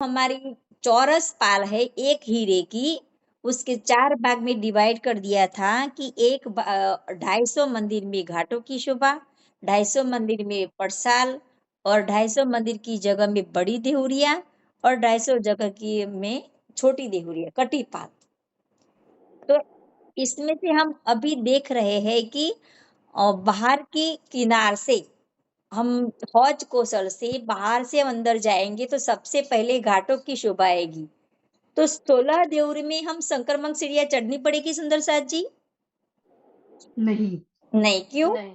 हमारी चौरस पाल है एक हीरे की, उसके 4 भाग में डिवाइड कर दिया था कि 250 मंदिर में घाटों की शोभा, 250 मंदिर में परसाल और 250 मंदिर की जगह में बड़ी देहुरिया और 250 जगह की में छोटी देहुरिया कटी पाल। तो इसमें से हम अभी देख रहे हैं कि बाहर की किनार से हम हौज कोसल से बाहर से हम अंदर जाएंगे तो सबसे पहले घाटों की शोभा आएगी। तो 16 देउरी में हम संक्रमण सीढ़ियां चढ़नी पड़ेगी सुंदर साथ जी? नहीं, नहीं, क्यों? नहीं,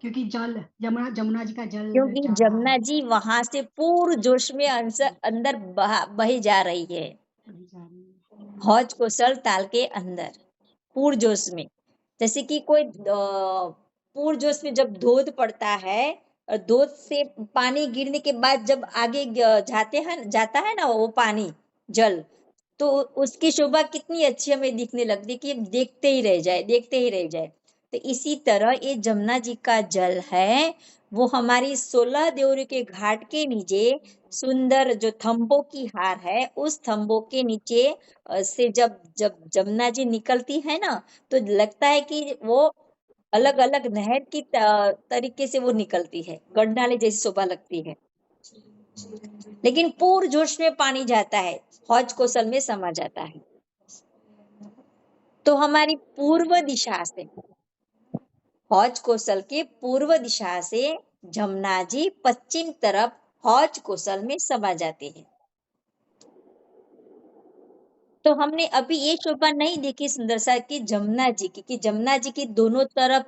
क्योंकि जल जमुना जी का जल क्योंकि ज्यादा जमुना है। जी वहां से पूर्ण जोश में अंदर बही जा रही है, अभी जा रही है। हौज कोसल ताल के अंदर पूर्ण जोश में। जैसे कि कोई पूर्ण जोश में जब धोध पड़ता है और धोध से पानी गिरने के बाद जब आगे जाता है ना वो पानी जल, तो उसकी शोभा कितनी अच्छी हमें दिखने लगती है कि देखते ही रह जाए, देखते ही रह जाए। तो इसी तरह ये जमुना जी का जल है, वो हमारी 16 देउरी के घाट के नीचे सुंदर जो थंबों की हार है, उस थंबों के नीचे से जब जब जमुना जी निकलती है ना, तो लगता है कि वो अलग अलग नहर की तरीके से वो निकलती है, गढ़नाले जैसी शोभा लगती है। लेकिन पूर्ण जोश में पानी जाता है, हौज कोसल में समा जाता है। तो हमारी पूर्व दिशा से, हौज कोसल के पूर्व दिशा से जमुना जी पश्चिम तरफ हौज कोसल में समा जाते हैं। तो हमने अभी ये शोभा नहीं देखी सुंदर सा कि जमुना जी की, कि जमुना जी की दोनों तरफ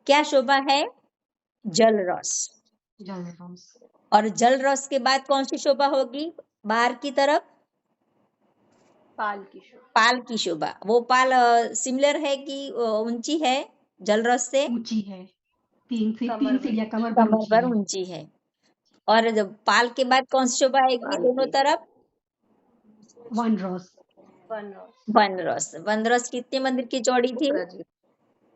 क्या शोभा है? जल रस। जल रस। और जल रस के बाद कौन सी शोभा होगी बाहर की तरफ? पाल की शोभा। पाल की शोभा। वो पाल सिमिलर है कि ऊंची है जल रस से? ऊंची है, 3 कमर सीढ़ियां भर कमर भर कमर ऊंची पर है। ऊंची है। और जब पाल के बाद कौन सी शोभा आएगी पाल दोनों की तरफ? वन रस। वन रस। बनरस। बनरस कितने मंदिर की चौड़ी थी? फुकरा जी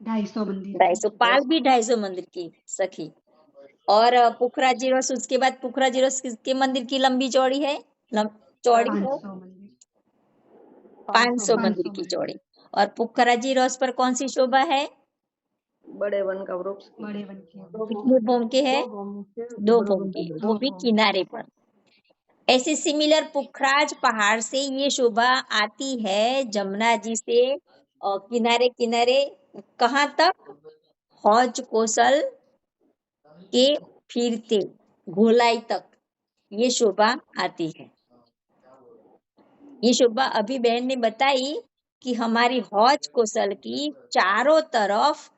250 मंदिर की। 250। पाल भी 250 मंदिर की सखी। और पुखराजी रस, उसके बाद पुखराजी रस किसके मंदिर की लंबी चौड़ी है? चौड़ी है 500 मंदिर। 500 मंदिर 500 की मंदिर। चौड़ी। और पुखराजी रस पर कौन सी शोभा है? बड़े वन का वृक्ष की। बड़े वन के। कितने बोम के है? 2 बोम के, वो भी किनारे पर। ऐसे सिमिलर पुखराज पहाड़ से ये शोभा आती है जमुना जी से किनारे किनारे कहाँ तक? हौज कोसल के फिरते गोलाई तक ये शोभा आती है। ये शोभा अभी बहन ने बताई कि हमारी हौज कोसल की चारों तरफ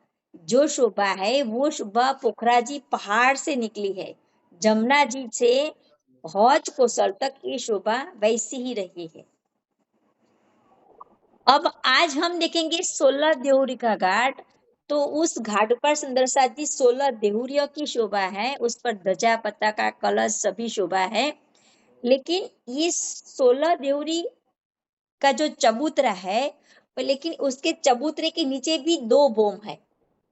जो शोभा है वो शोभा पोखराजी पहाड़ से निकली है। जमुना जी से हौज कोसल तक ये शोभा वैसी ही रही है। अब आज हम देखेंगे 16 देहुरी का घाट। तो उस घाट पर सुंदर साथी 16 देहुरियों की शोभा है, उस पर ध्वजा पताका कलश सभी शोभा है। लेकिन ये 16 देहुरी का जो चबूतरा है, लेकिन उसके चबूतरे के नीचे भी 2 बोम है।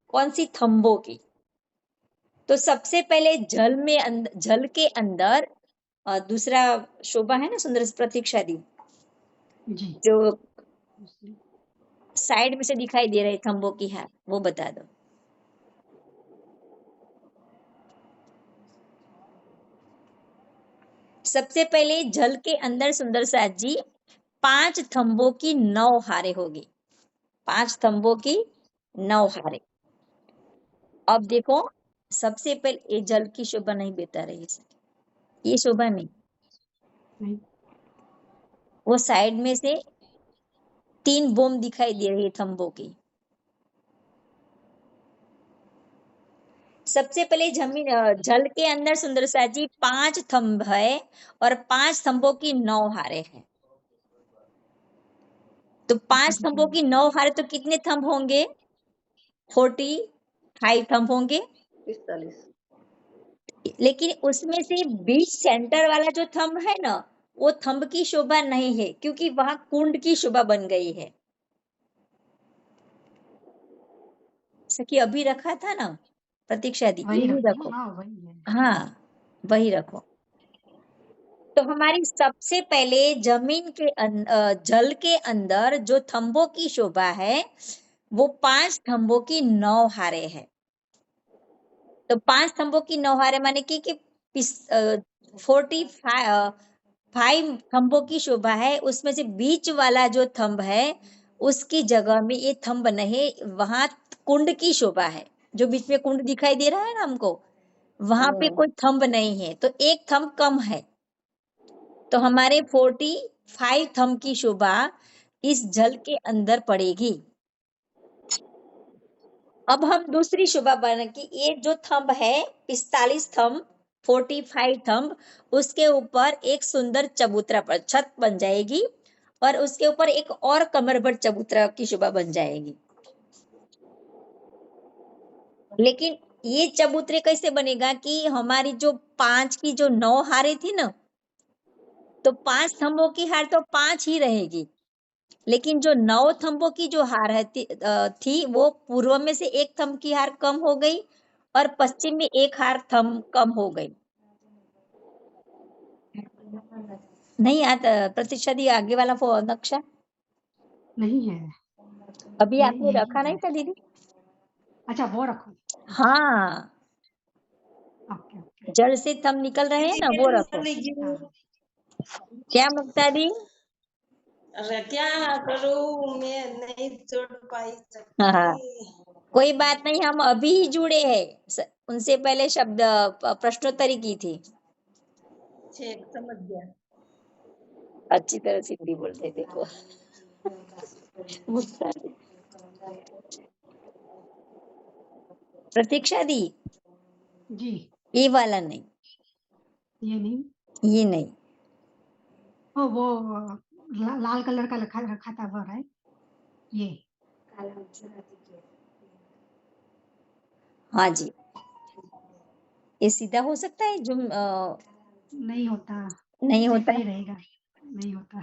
कौन सी? थंबों की। तो सबसे पहले जल के अंदर दूसरा शोभा है ना सुंदर प्रतीक्षा दी, जी। जो साइड में से दिखाई दे रहे थंबों की है, वो बता दो। सबसे पहले जल के अंदर सुंदर साथ जी 5 थंबों की 9 हारे होगी। 5 थंबों की 9 हारे। अब देखो, सबसे पहले ये जल की शोभा नहीं बता रही है, ये शोभा नहीं, नहीं। वो साइड में से 3 बोम दिखाई दे रही है थंबों की। सबसे पहले जल के अंदर सुंदर सा जी 5 थंब है और 5 थंबों की 9 हारे हैं। तो 5 थंबों की 9 हारे तो कितने थंब होंगे? 45 थंब होंगे। 45। लेकिन उसमें से बीच सेंटर वाला जो थंब है ना, वो थंब की शोभा नहीं है, क्योंकि वहां कुंड की शोभा बन गई है। सखी अभी रखा था ना प्रतीक्षा दी, वही यही रखो। रखो। हाँ वही है। हाँ, वही रखो। तो हमारी सबसे पहले जमीन के जल के अंदर जो थंबों की शोभा है वो 5 थंबों की 9 हारे है। तो 5 थंबों की 9 हारे माने कि 45 थंबों की शोभा है, उसमें से बीच वाला जो थंब है उसकी जगह में ये थंब नहीं, वहां कुंड की शोभा है। जो बीच में कुंड दिखाई दे रहा है ना हमको, वहां पे कोई थंब नहीं है, तो एक थंब कम है। तो हमारे 45 थंब की शोभा इस जल के अंदर पड़ेगी। अब हम दूसरी शोभा बना कि ये जो थंब है 45 थंब, 45 थंब, उसके ऊपर एक सुंदर चबूतरा पर छत बन जाएगी और उसके ऊपर एक और कमर भर चबूतरा की शोभा बन जाएगी। लेकिन ये चबूतरे कैसे बनेगा कि हमारी जो 5 की जो 9 हारे थी ना, तो 5 थंबों की हार तो 5 ही रहेगी, लेकिन जो 9 थंबों की जो हार है थी वो पूर्व में से एक थंब की हार कम हो गई और पश्चिम में एक हार थंब कम हो गई। नहीं आता प्रतीक्षा दी, आगे वाला वो नक्शा नहीं है। अभी ये आपने यही रखा नहीं है। था दीदी? अच्छा वो रखो। हाँ, ओके ओके। जड़ से थंब निकल रहे हैं ना, वो रखो। हाँ क्या मुक्ता दी? अरे क्या करूं, मैं नहीं जोड़ पाई हाँ हाँ, सकती। कोई बात नहीं, हम अभी ही जुड़े हैं, उनसे पहले शब्द प्रश्नोत्तरी की थी। ठीक, समझ गया। अच्छी तरह सिंधी बोलते देखो। मुक्ता दी, प्रतीक्षा दी, जी। ये वाला नहीं, ये नहीं। ये नहीं, ओ वो लाल कलर का रखा रखा था वो है ये। हाँ जी, ये सीधा हो सकता है जो नहीं होता। नहीं ऐसा होता। ही रहेगा। नहीं होता।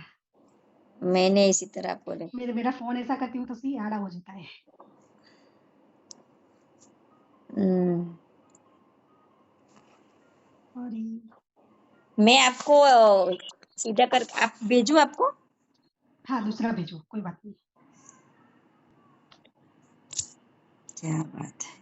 मैंने इसी तरह बोले। मेरा फोन ऐसा करती हूँ तो सी आड़ा हो जाता है। हम्म, और मैं आपको सीधा कर आप भेजू आपको। हाँ दूसरा भेजो, कोई बात नहीं। क्या बात है।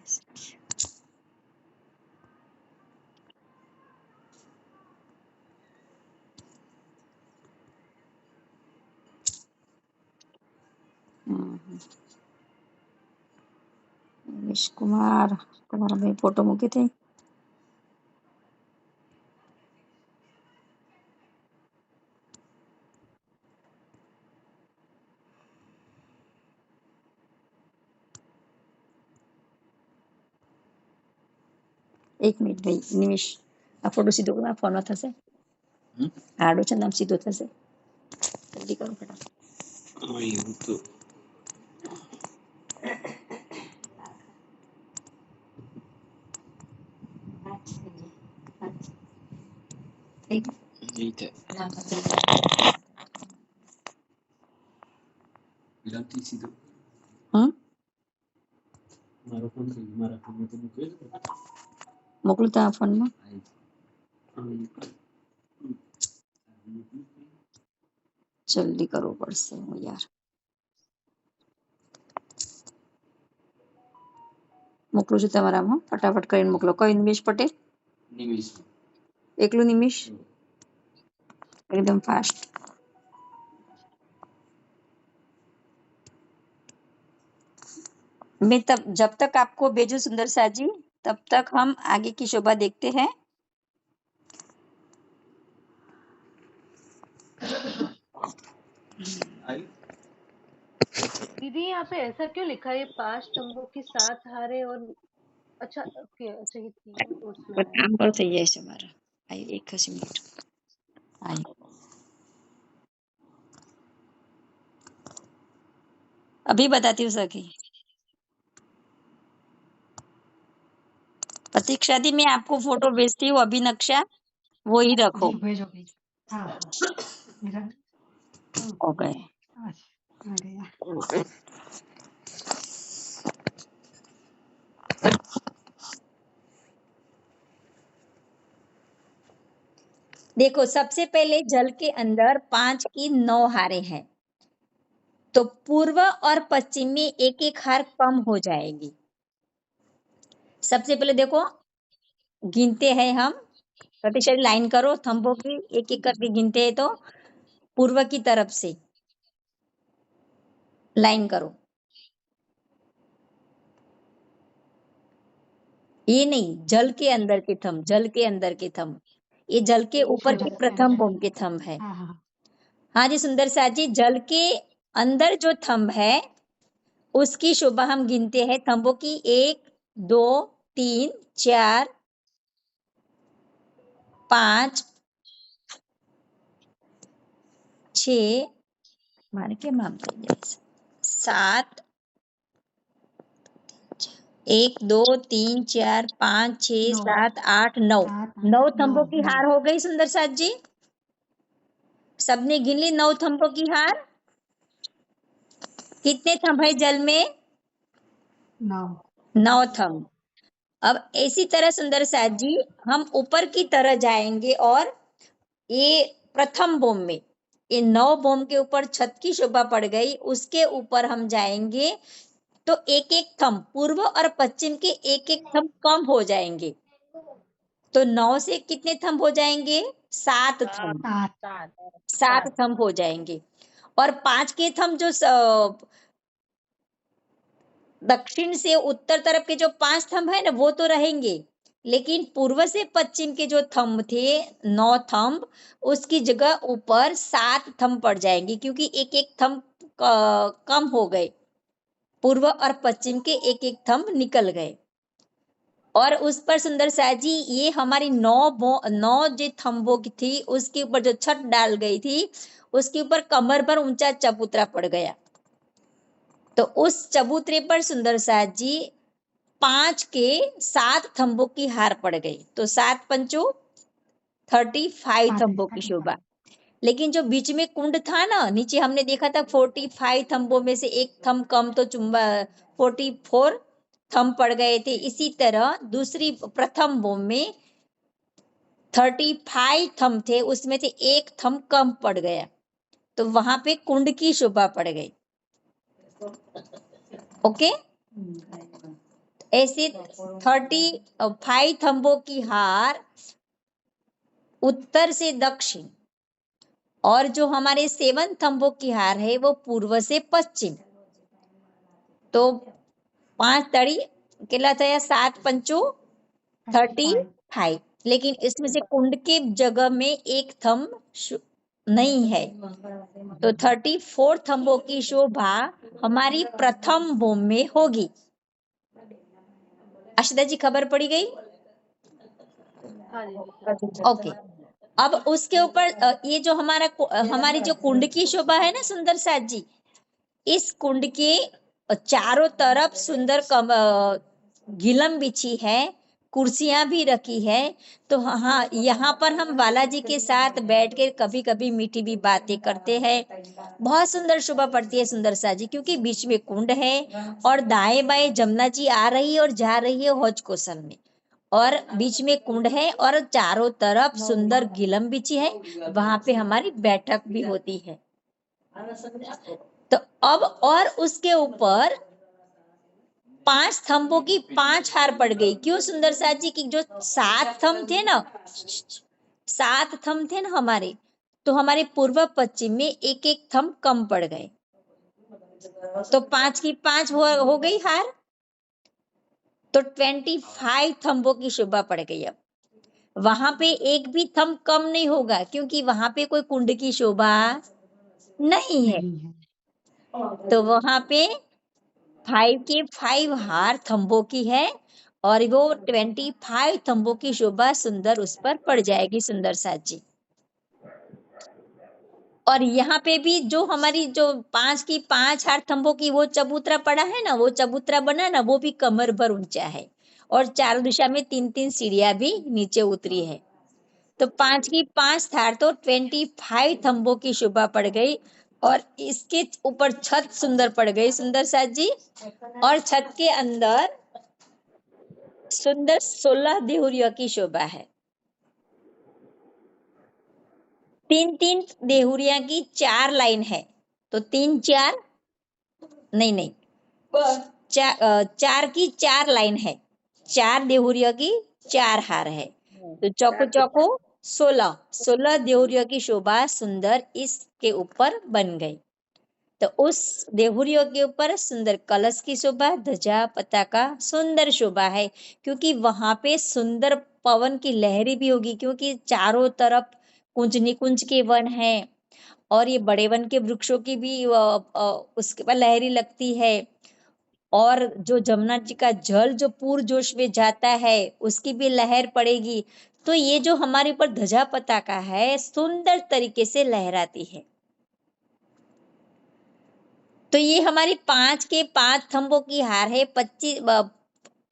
रमेश कुमार तुम्हारा भाई फोटो मूके थे। एक मिनिट भाई निमिष આ ફોટો સીધો કરો, ફોનમાં થશે? આડો છે ને આમ સીધો થશે, જલ્દી કરો ફટાફટ. એવું તો એક નહીં થાય. પેલાથી સીધું હા મારો ફોન થઈ ગયો. મારા ફોનમાં તો મૂક્યો છે. મોકલું તા ફોનમાં. જલ્દી કરવું પડશે હું યાર. મોકલું છું તમારામાં, ફટાફટ કરીને મોકલો. કઈ નિમેશ પટેલ? નિમિષ એકલું નિમેશ? एकदम फास्ट. मैं तब जब तक आपको भेजू सुंदर साजी, तब तक हम आगे की शोभा देखते हैं. आई दीदी यहाँ पे ऐसा क्यों लिखा है 5 स्तंभों की 7 हारे और अच्छा ओके अच्छा ये 3 उसमें पर है। काम पर થઈ જાય છે મારા. आई एक हसी मिनट आई. अभी बताती हूँ सखी. प्रतीक्षा दी मैं आपको फोटो भेजती हूँ अभी, नक्शा वो ही रखो. जी भेजो भेजो। हाँ हाँ मेरा हो गए. अच्छा आ गया। देखो सबसे पहले जल के अंदर 5 की 9 हारें हैं, तो पूर्व और पश्चिम में एक एक हार कम हो जाएगी। सबसे पहले देखो गिनते हैं हम, प्रतिशत लाइन करो थंबों की, एक एक करके गिनते हैं। तो पूर्व की तरफ से लाइन करो, ये नहीं, जल के अंदर के थंब, जल के अंदर के थंब, ये जल के ऊपर अच्छा के जल के प्रथम अंदर। बोम के थंब है। हाँ हाँ हाँ जी सुंदर साथ जी, जल के अंदर जो थंब है उसकी शोभा हम गिनते हैं थंबों की, 1 2 3 4 5 6 मार के माप 7 1 2 3 4 5 6 9 7 8 9 7 9 8 9 थंबों की 9 हार हो गई सुंदर साथ जी। सबने गिन ली 9 थंबों की हार। कितने थंब है जल में? 9। 9 थंब। अब इसी तरह सुंदर साथ जी हम ऊपर की तरह जाएंगे और ये प्रथम बोम में, ये 9 बोम के ऊपर छत की शोभा पड़ गई, उसके ऊपर हम जाएंगे तो एक एक थंब पूर्व और पश्चिम के एक एक थंब कम हो जाएंगे। तो 9 से कितने थंब हो जाएंगे? 7 थंब। 7 7 थंब हो जाएंगे। और 5 के थंब जो दक्षिण से उत्तर तरफ के जो 5 थंब है ना वो तो रहेंगे, लेकिन पूर्व से पश्चिम के जो थंब थे 9 थंब, उसकी जगह ऊपर 7 थंब पड़ जाएंगे, क्योंकि एक एक थंब कम हो गए, पूर्व और पश्चिम के एक एक थंब निकल गए। और उस पर सुंदर साथ जी ये हमारी 9 जो थंबों की थी उसके ऊपर जो छत डाल गई थी उसके ऊपर कमर पर ऊंचा चबूतरा पड़ गया। तो उस चबूतरे पर सुंदर साथ जी 5 के 7 थंबों की हार पड़ गई। तो 7 पंचो 35 थंबों की 35 शोभा। लेकिन जो बीच में कुंड था ना, नीचे हमने देखा था 45 थंबों में से एक थंब कम, तो चुंबा 44 थंब पड़ गए थे। इसी तरह दूसरी प्रथम बोम में 35 थंब थे, उसमें से एक थंब कम पड़ गया, तो वहां पे कुंड की शोभा पड़ गई। ओके, ऐसे 35 थंबों की हार उत्तर से दक्षिण, और जो हमारे 7 थंबों की हार है वो पूर्व से पश्चिम। तो 5 तड़ी किला था, 7 पंचो 35। लेकिन इसमें से कुंड के जगह में एक थंब नहीं है, तो 34 थंबों की शोभा हमारी प्रथम बोम में होगी। अशिता जी खबर पड़ी गई? हाँ जी हाँ। ओके, अब उसके ऊपर ये जो हमारी जो कुंड की शोभा है ना सुंदर साथ जी, इस कुंड के चारों तरफ सुंदर गिलम बिछी है, कुर्सियां भी रखी है। तो हाँ, यहाँ पर हम बालाजी के साथ बैठ के कभी कभी मीठी भी बातें करते हैं। बहुत सुंदर शोभा पड़ती है सुंदर सा जी, क्योंकि बीच में कुंड है और दाएं बाएं जमुना जी आ रही है और जा रही है हौज कौशल में, और बीच में कुंड है और चारों तरफ सुंदर गिलम बिछी है, वहां पे हमारी बैठक भी होती है। तो अब और उसके ऊपर 5 थंबों की 5 हार पड़ गई। क्यों सुंदर साथ जी? की जो 7 थंब थे ना, 7 थंब थे ना हमारे, तो हमारे पूर्व पश्चिम में एक एक थंब कम पड़ गए, तो 5 की 5 हो गई हार, तो 25 थंबों की शोभा पड़ गई। अब वहां पे एक भी थंब कम नहीं होगा, क्योंकि वहां पे कोई कुंड की शोभा नहीं है, नहीं है। तो वहां पे 5 के 5 हार थंबों की है, और वो 25 थंबों की शोभा सुंदर उस पर पड़ जाएगी सुंदर साथ जी। और यहाँ पे भी जो हमारी जो 5 की 5 हार थंबों की वो चबूतरा पड़ा है ना, वो चबूतरा बना ना, वो भी कमर भर ऊंचा है, और चारों दिशा में 3-3 सीढ़ियां भी नीचे उतरी है। तो 5 की 5 थार तो 25 थंबों की शोभा पड़ गई, और इसके ऊपर छत सुंदर पड़ गई सुंदर साथ जी। और छत के अंदर सुंदर 16 देहुरियों की शोभा है। तीन तीन देहुरिया की 4 लाइन है, तो 3 4 नहीं चार की 4 लाइन है, 4 देहुरिया की 4 हार है, तो चौको चौको 16 देहुरिया की शोभा सुंदर इसके ऊपर बन गई। तो उस देहुरियों के ऊपर सुंदर कलश की शोभा, ध्वजा पताका सुंदर शोभा है, क्योंकि वहां पे सुंदर पवन की लहरी भी होगी, क्योंकि चारों तरफ कुंज निकुंज के वन है और ये बड़े वन के वृक्षों की भी उसके पर लहरी लगती है, और जो जमुना जी का जल जो पूर जोश में जाता है उसकी भी लहर पड़ेगी। तो ये जो हमारे ऊपर ध्वजा पताका है सुंदर तरीके से लहराती है। तो ये हमारी 5 के 5 थंबों की हार है,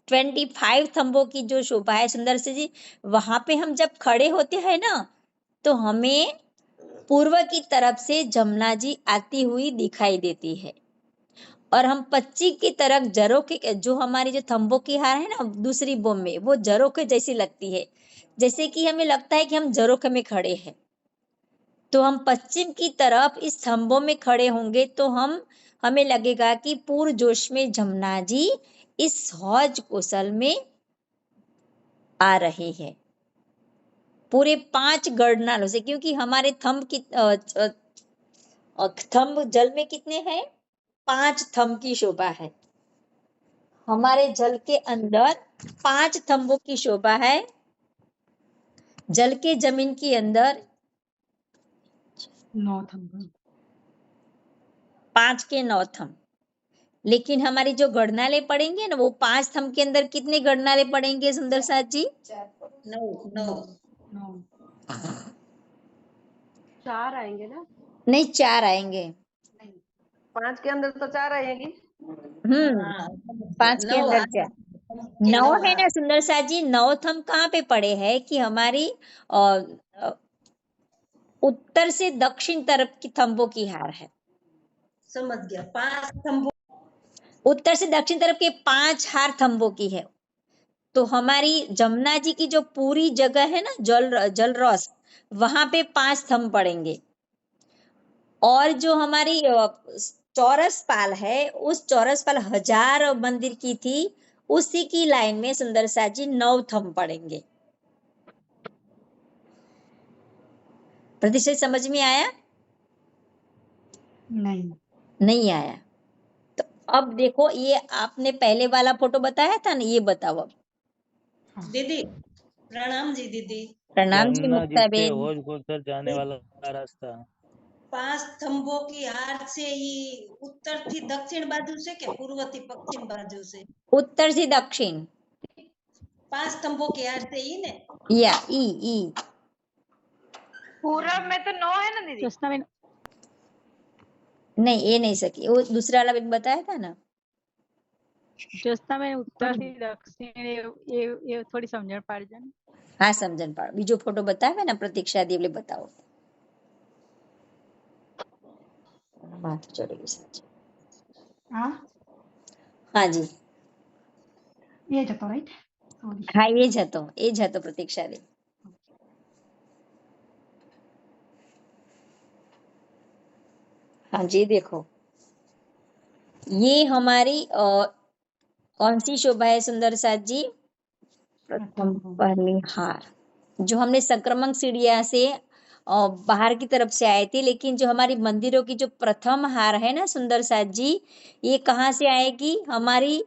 25 थंबों की जो शोभा है सुंदर से जी। वहां पे हम जब खड़े होते हैं ना, तो हमें पूर्व की तरफ से जमुना जी आती हुई दिखाई देती है, और हम 25 की तरफ झरोखे जो हमारी जो थंबों की हार है ना दूसरी बोम में, वो झरोखे जैसी लगती है, जैसे कि हमें लगता है कि हम झरोखे में खड़े हैं। तो हम पश्चिम की तरफ इस थंबों में खड़े होंगे तो हमें लगेगा कि पूर जोश में जमुना जी इस हौज कौशल में आ रहे हैं, पूरे 5 गणनालों से, क्योंकि हमारे थंब जल में कितने हैं, 5 थंब की शोभा है। हमारे जल के अंदर 5 थंबों की शोभा है, जल के जमीन के अंदर 9 थंब, 5 के 9 थंब। लेकिन हमारी जो गणनालय पड़ेंगे ना, वो 5 थंब के अंदर कितने गणनालय पड़ेंगे सुंदर साथ जी? 9 9 4 आएंगे ना? नहीं 4 आएंगे। 5 के अंदर तो 4 आएंगी। 5 के अंदर 4 9 है ना सुंदर साथ जी। 9 थंब कहाँ पे पड़े हैं कि हमारी उत्तर से दक्षिण तरफ की थंबों की हार है। समझ गया, 5 थंबों उत्तर से दक्षिण तरफ के 5 हार थंबों की है। तो हमारी जमुना जी की जो पूरी जगह है ना जलरौस, वहां पे 5 थंब पड़ेंगे, और जो हमारी चौरस पाल है, उस चौरस पाल 1000 मंदिर की थी, उसी की लाइन में सुंदर सा जी 9 थंब पड़ेंगे। प्रतिशत समझ में आया? नहीं आया। तो अब देखो, ये आपने पहले वाला फोटो बताया था ना, ये बताओ अब। दीदी प्रणाम जी। दीदी प्रणाम जी जमुना जी मुक्ता से बेन। हौज कोसर जाने वाला रास्ता 5 थंबों की हार से ही उत्तर थी दक्षिण बाजू से के पूर्व थी पश्चिम बाजू से? उत्तर से दक्षिण। 5 थंबों की हार से ही ने या ई पूरब में तो 9 है ना दीदी? नहीं, ये नहीं सकी, वो दूसरा वाला बेन बताया था ना। में उत्तर થી દક્ષિણ એ થોડી સમજણ પાડજો ને. हाँ समझन पाड़। बीजो फोटो बतावे ना प्रतीक्षा देवले बताओ। बात चलेगी सच। हाँ जी, ये जतो राइट, सॉरी। हाँ ये जतो प्रतीक्षा देव। हाँ जी देखो, ये हमारी कौन सी शोभा है सुंदर साथ जी? प्रथम पहली हार, जो हमने संक्रमण सीढ़िया से बाहर की तरफ से आए थे, लेकिन जो हमारी मंदिरों की जो प्रथम हार है ना सुंदर साथ जी, ये कहाँ से आएगी? हमारी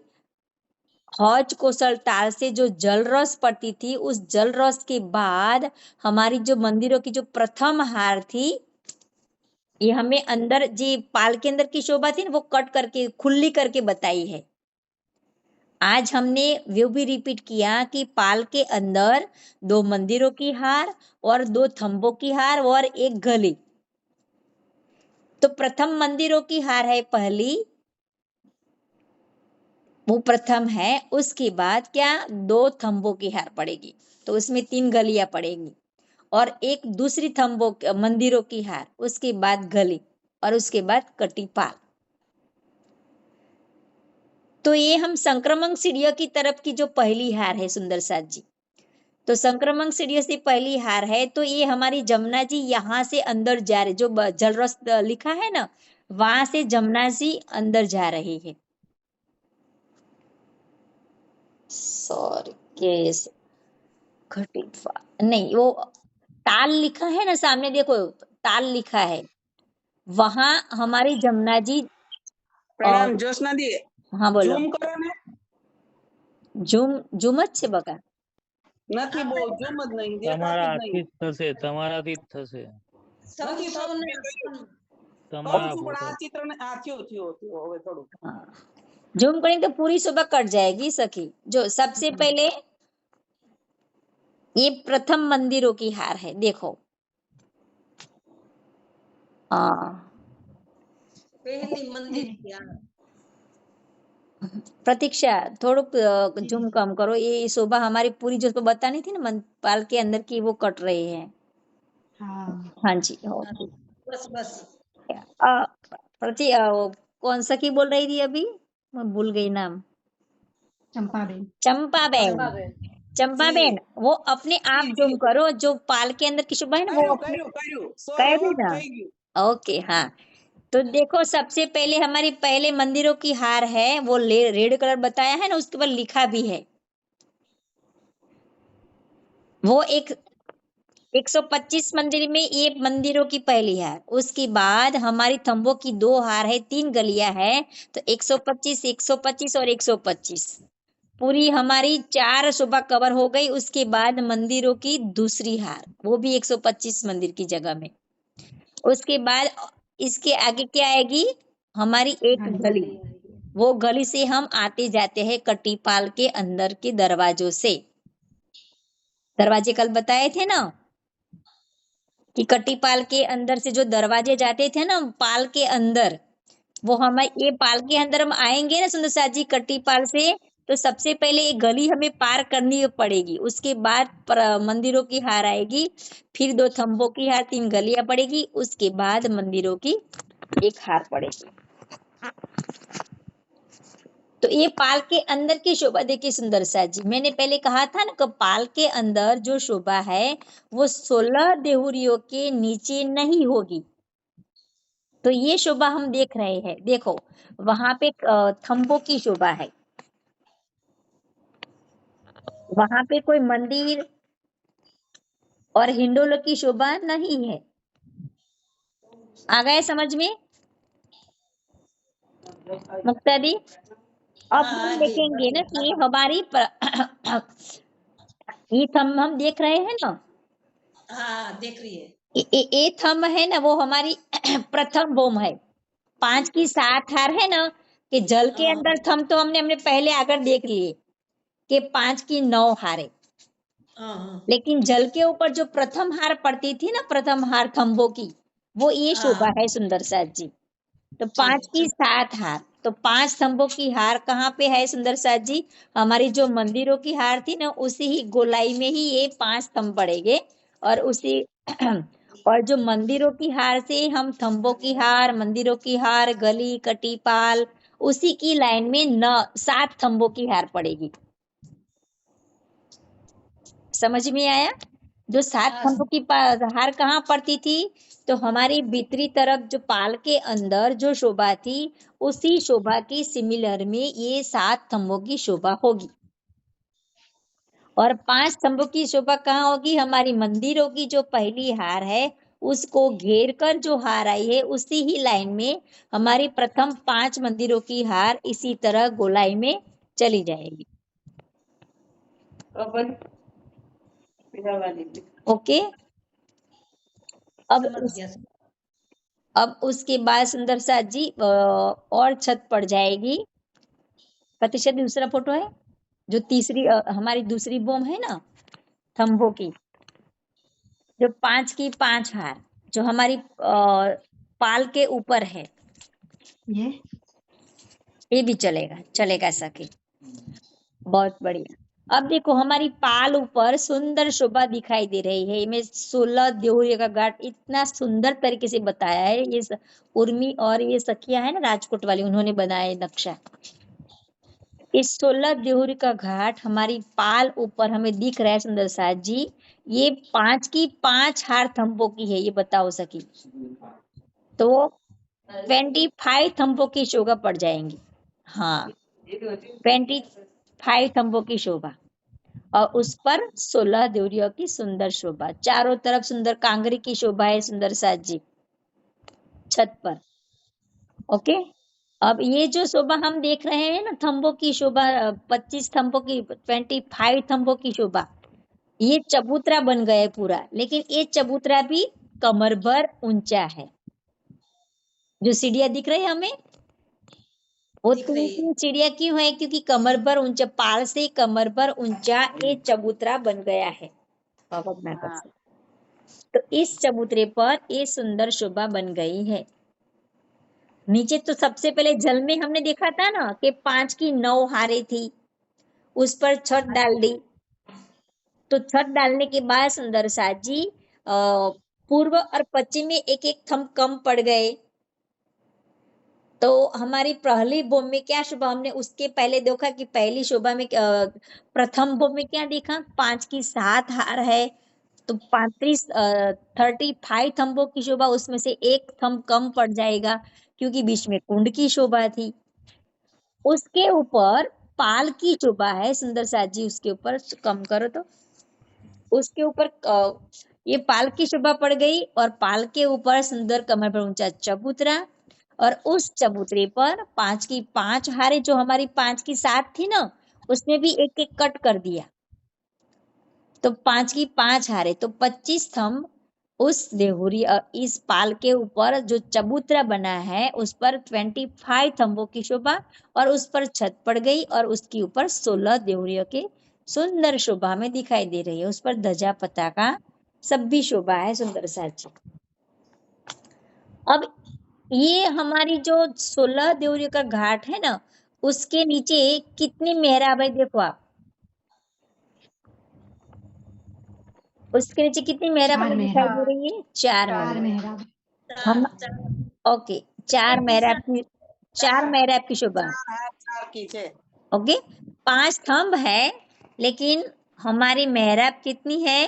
हौज कौशल ताल से जो जल रस पड़ती थी, उस जल रस के बाद हमारी जो मंदिरों की जो प्रथम हार थी, ये हमें अंदर जी पाल के अंदर की शोभा थी ना, वो कट करके खुली करके बताई है। आज हमने वो भी रिपीट किया कि पाल के अंदर 2 मंदिरों की हार और 2 थंबों की हार और एक गली। तो प्रथम मंदिरों की हार है पहली, वो प्रथम है। उसके बाद क्या 2 थंबों की हार पड़ेगी, तो उसमें 3 गलियां पड़ेगी, और एक दूसरी थंबों मंदिरों की हार, उसके बाद गली, और उसके बाद कटी पाल। तो ये हम संक्रमण सीढ़ियों की तरफ की जो पहली हार है सुंदर साथ जी। तो संक्रमण सीढ़ियों से पहली हार है, तो ये हमारी जमुना जी यहाँ से अंदर जा रहे, जो जलरस लिखा है ना, वहां से जमुना जी अंदर जा रही है। सॉरी, केस घटित नहीं, वो ताल लिखा है ना सामने, देखो ताल लिखा है, वहां हमारी जमुना जी। प्रणाम ज्योत्सना दी। हाँ बोलो। ઝૂમ કરો ને ઝૂમ ઝૂમ જ છે બકા. નથી બહુ ઝૂમ જ નહીં તમારાથી દેખાતું જ નહીં જ થશે, તમારાથી જ થશે. નથી થતું સૌને કહું તમારા છું પણ ફોટો આ ચિત્ર ને આ થયો હવે થોડું हाँ, झूम करेंगे तो पूरी सुबह कट जाएगी सखी। जो सबसे पहले ये प्रथम मंदिरों की हार है, देखो। हाँ, પહેલી મંદિર ત્યાં प्रतीक्षा थोड़ा झूम कम करो, ये शोभा हमारी पूरी जो तो बतानी थी ना पाल के अंदर की, वो कट रही है। हाँ हाँ जी, ओके। બસ बस वो कौन सा की बोल रही थी अभी, मैं भूल गई नाम। चंपाबेन। चंपाबेन। चंपाबेन। चंपाबेन, वो अपने आप झूम करो, जो पाल के अंदर की शोभा है ना, वो अपने કર્યું कर સોરી दी ना। થઈ ગયું ओके, हाँ। तो देखो सबसे पहले हमारी पहले मंदिरों की हार है, वो रेड कलर बताया है ना, उसके ऊपर लिखा भी है, वो 125 मंदिर में ये मंदिरों की पहली हार। उसके बाद हमारी थंबों की 2 हार है, 3 गलियां है, तो 125, 125 और 125 पूरी हमारी 4 शोभा कवर हो गई। उसके बाद मंदिरों की दूसरी हार, वो भी 125 मंदिर की जगह में। उसके बाद इसके आगे क्या आएगी, हमारी एक गली, वो गली से हम आते जाते हैं कटीपाल के अंदर के दरवाजों से। दरवाजे कल बताए थे ना कि कटीपाल के अंदर से जो दरवाजे जाते थे ना पाल के अंदर, वो हमारे ये पाल के अंदर हम आएंगे ना सुंदर साथ जी कटीपाल से, तो सबसे पहले एक गली हमें पार करनी पड़ेगी। उसके बाद मंदिरों की हार आएगी, फिर 2 थंबों की हार, 3 गलियां पड़ेगी, उसके बाद मंदिरों की एक हार पड़ेगी। तो ये पाल के अंदर की शोभा देखिए सुंदर साथ जी, मैंने पहले कहा था ना कि पाल के अंदर जो शोभा है वो 16 देहुरियों के नीचे नहीं होगी। तो ये शोभा हम देख रहे हैं, देखो वहां पे थंबों की शोभा है, वहां पे कोई मंदिर और हिंडोलों की शोभा नहीं है। आ गए समझ में मुक्ता दी? अब हाँ, हम आगे देखेंगे ना कि हमारी ये थंब हम देख रहे हैं ना, हाँ देख रही है ये थंब है ना, वो हमारी प्रथम बोम है। 5 की 7 हार है ना, कि जल के हाँ, अंदर थंब तो हमने पहले आकर देख लिए कि 5 की 9 हारे, हाँ, लेकिन जल के ऊपर जो प्रथम हार पड़ती थी ना, प्रथम हार थंबों की, वो ये शोभा हाँ, है सुंदर साथ जी। तो ठीक 5 की 7 हार, तो 5 थंबों की हार कहाँ पे है सुंदर साथ जी? हमारी जो मंदिरों की हार थी ना, उसी ही गोलाई में ही ये 5 थंब पड़ेंगे, और उसी और जो मंदिरों की हार से हम थंबों की हार, मंदिरों की हार, गली कटीपाल, उसी की लाइन में 7 थंबों की हार पड़ेगी। समझ में आया? जो 7 हाँ, थंबों की हार कहाँ पड़ती थी? तो हमारी भीतरी तरफ जो पाल के अंदर जो शोभा थी, उसी शोभा की सिमिलर में ये 7 थंबों की शोभा होगी। और 5 थंबों की शोभा कहाँ होगी? हमारी मंदिरों की जो पहली हार है, उसको घेर कर जो हार आई है, उसी ही लाइन में हमारी प्रथम 5 मंदिरों की हार इसी तरह गोलाई में चली जाएगी। ओके, समझ गया अब उसके बाद सुंदर साथ जी और छत पड़ जाएगी। प्रतिशत दूसरा फोटो है, जो तीसरी हमारी दूसरी बोम है ना थंबों की, जो 5 की 5 हार, जो हमारी पाल के ऊपर है, ये भी चलेगा, चलेगा सके, बहुत बढ़िया। अब देखो हमारी पाल ऊपर सुंदर शोभा दिखाई दे रही है, इसमें 16 देहुरिया का घाट इतना सुंदर तरीके से बताया है। ये उर्मी और ये सखिया है ना राजकोट वाली, उन्होंने बनाया नक्शा। इस 16 देहुरी का घाट हमारी पाल ऊपर हमें दिख रहा है सुंदर साथ जी। ये 5 की 5 हार थंबों की है, ये बताओ सकी। तो 25 थंबों की शोभा पड़ जाएंगी। हाँ, 25 थंबों की शोभा, और उस पर 16 देवरियों की सुंदर शोभा। चारों तरफ सुंदर कांगरी की शोभा है सुंदर साथ जी छत पर। ओके, अब ये जो शोभा हम देख रहे हैं ना, थंबों की शोभा, 25 थंबों की, 25 थंबों की शोभा, ये चबूतरा बन गया है पूरा। लेकिन ये चबूतरा भी कमर भर ऊंचा है। जो सीढ़ियां दिख रही है हमें, वो दिख रही है। 3 सीढ़ियां क्यों है? क्योंकि कमर भर ऊंचा, पाल से कमर भर ऊंचा ये चबूतरा बन गया है। हाँ। तो इस चबूतरे पर ये सुंदर शोभा बन गई है। नीचे तो सबसे पहले जल में हमने देखा था ना कि 5 की 9 हारे थी, उस पर छत डाल दी। तो छत डालने के बाद सुंदर साथ जी पूर्व और पश्चिम में एक एक थंब कम पड़ गए। तो हमारी पहली भोम में क्या शोभा, हमने उसके पहले देखा कि पहली शोभा में प्रथम भोम में क्या देखा, 5 की 7 हार है। तो 35 थंबों की शोभा, उसमें से एक थंब कम पड़ जाएगा क्योंकि बीच में कुंड की शोभा थी। उसके ऊपर पाल की शोभा है सुंदर साथ जी, उसके ऊपर कम करो तो उसके ऊपर ये पाल की शोभा पड़ गई, और पाल के ऊपर सुंदर कमर पर ऊंचा चबूतरा, और उस चबूतरे पर 5 की 5 हारे, जो हमारी 5 की 7 थी ना, उसमें भी एक एक कट कर दिया। तो 5 की 5 हारे, तो 25 थंब उस देहुरी इस पाल के ऊपर जो चबूतरा बना है उस पर 25 थंबों की शोभा, और उस पर छत पड़ गई, और उसके ऊपर 16 देहुरियों के सुंदर शोभा में दिखाई दे रही है। उस पर ध्वजा पताका सब भी शोभा है सुंदर साची। अब ये हमारी जो 16 देहुरियों का घाट है ना, उसके नीचे कितनी मेहराब है देखो आप। उसके नीचे कितनी मेहराब 4 हमें दिखाई दे मेहराब। रही है? 4 4 मेहराब। मेहराब। हम चार ओके, 4 मेहराब की, 4 मेहराब की शोभा। 4 की છે। ओके, 5 थंब है, लेकिन हमारी मेहराब कितनी है?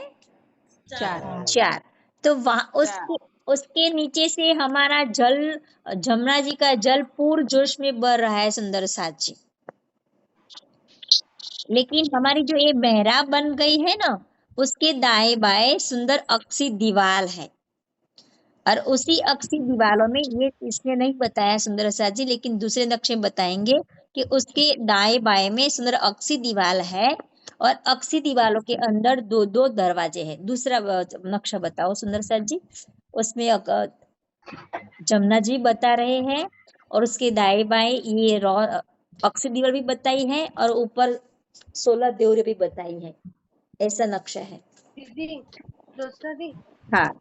4 4। तो वहां 4 उसके नीचे से हमारा जल, जमुना जी का जल पूर्ण जोश में बह रहा है सुंदर साची। लेकिन हमारी जो ये मेहराब बन गई है ना, उसके दाएं बाएं सुंदर अक्षी दीवार है, और उसी अक्षी दीवारों में, ये इसने नहीं बताया सुंदर साथ जी, लेकिन दूसरे नक्शे में बताएंगे कि उसके दाएं बाएं में सुंदर अक्षी दीवार है, और अक्षी दीवारों के अंदर 2-2 दरवाजे हैं। दूसरा नक्शा बताओ सुंदर साथ जी। उसमें जमुना जी बता रहे हैं, और उसके दाएं बाएं ये अक्षी दीवार भी बताई है, और ऊपर 16 देवरे भी बताई है। ऐसा नक्शा है। दीदी, ज्योत्सना दी, हाँ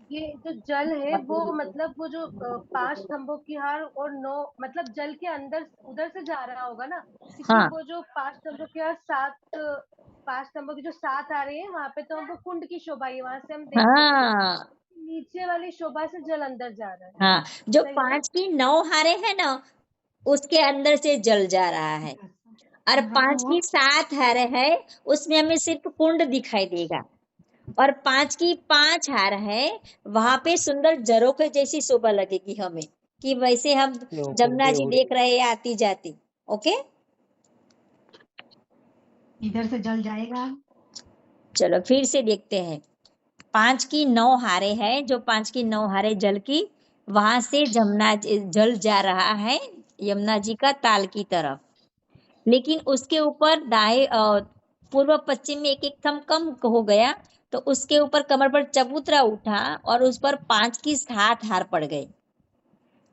ये जो जल है वो मतलब वो जो 5 स्तंभों की हार और 9 मतलब जल के अंदर उधर से जा रहा होगा ना, क्योंकि हाँ वो जो 5 स्तंभों की हार 5 स्तंभों की जो 7 आ रहे हैं वहां पे तो हमको कुंड की शोभा है, वहां से हम देख सकते हैं। हाँ नीचे वाली शोभा से जल अंदर जा रहा है, हाँ, जो सही ना? 5 की 9 हारे है ना, उसके अंदर से जल जा रहा है, और 5 की 7 हार है, उसमें हमें सिर्फ कुंड दिखाई देगा, और 5 की 5 हार है, वहां पे सुंदर झरोखे जैसी शोभा लगेगी हमें, कि वैसे हम जमुना जी देख रहे हैं आती जाती। ओके, इधर से जल जाएगा। चलो फिर से देखते हैं। 5 की 9 हारे है, जो 5 की 9 हारे जल की, वहां से जल जा रहा है यमुना जी का ताल की तरफ। लेकिन उसके ऊपर दाएं पूर्व पश्चिम में एक एक थंब कम हो गया, तो उसके ऊपर कमर पर चबूतरा उठा, और उस पर 5 की 7 हार पड़ गए।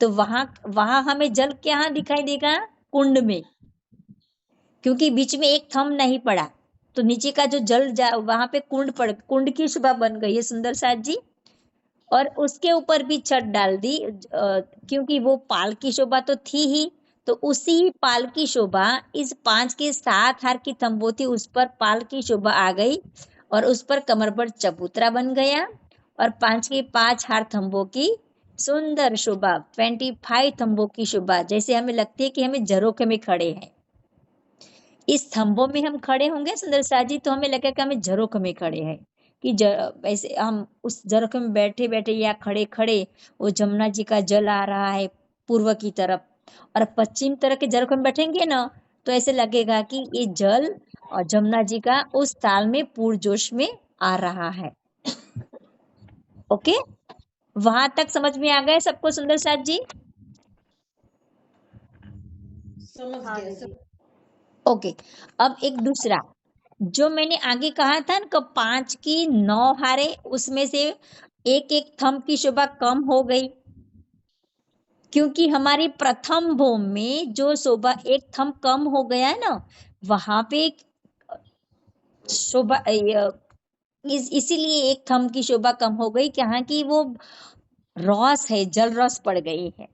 तो वहां वहां हमें जल क्या दिखाई देगा? कुंड में, क्योंकि बीच में एक थंब नहीं पड़ा, तो नीचे का जो जल वहां पे कुंड की शोभा बन गई है सुंदर साथ जी। और उसके ऊपर भी छत डाल दी, क्योंकि वो पाल की शोभा तो थी ही, तो उसी पाल की शोभा इस 5 के 7 हार की तंबू थी, उस पर पाल की शोभा आ गई, और उस पर कमर पर चबूतरा बन गया, और 5 के 5 हार थंबों की सुंदर शोभा, 25 थंबों की शोभा, जैसे हमें लगती है कि हमें झरोखे में खड़े हैं। इस स्तंभों में हम खड़े होंगे सुंदर साथ जी, तो हमें लगेगा कि हमें झरोखे में खड़े हैं, कि ऐसे हम उस झरोखे में बैठे बैठे या खड़े खड़े वो जमुना जी का जल आ रहा है पूर्व की तरफ, और पश्चिम तरफ के झरोखे में बैठेंगे ना, तो ऐसे लगेगा कि ये जल और जमुना जी का उस ताल में पूर्वजोश में आ रहा है। ओके, वहां तक समझ में आ गए सबको सुंदर साथ जी? समझ हाँ गया दीदी। ओके, अब एक दूसरा जो मैंने आगे कहा था ना कि 5 की 9 हारे, उसमें से एक एक थंब की शोभा कम हो गई, क्योंकि हमारी प्रथम भूम में जो शोभा एक थंब कम हो गया है ना, वहां पे शोभा इसीलिए एक थंब की शोभा कम हो गई, कहाँ की वो रॉस है, जल रॉस पड़ गई है।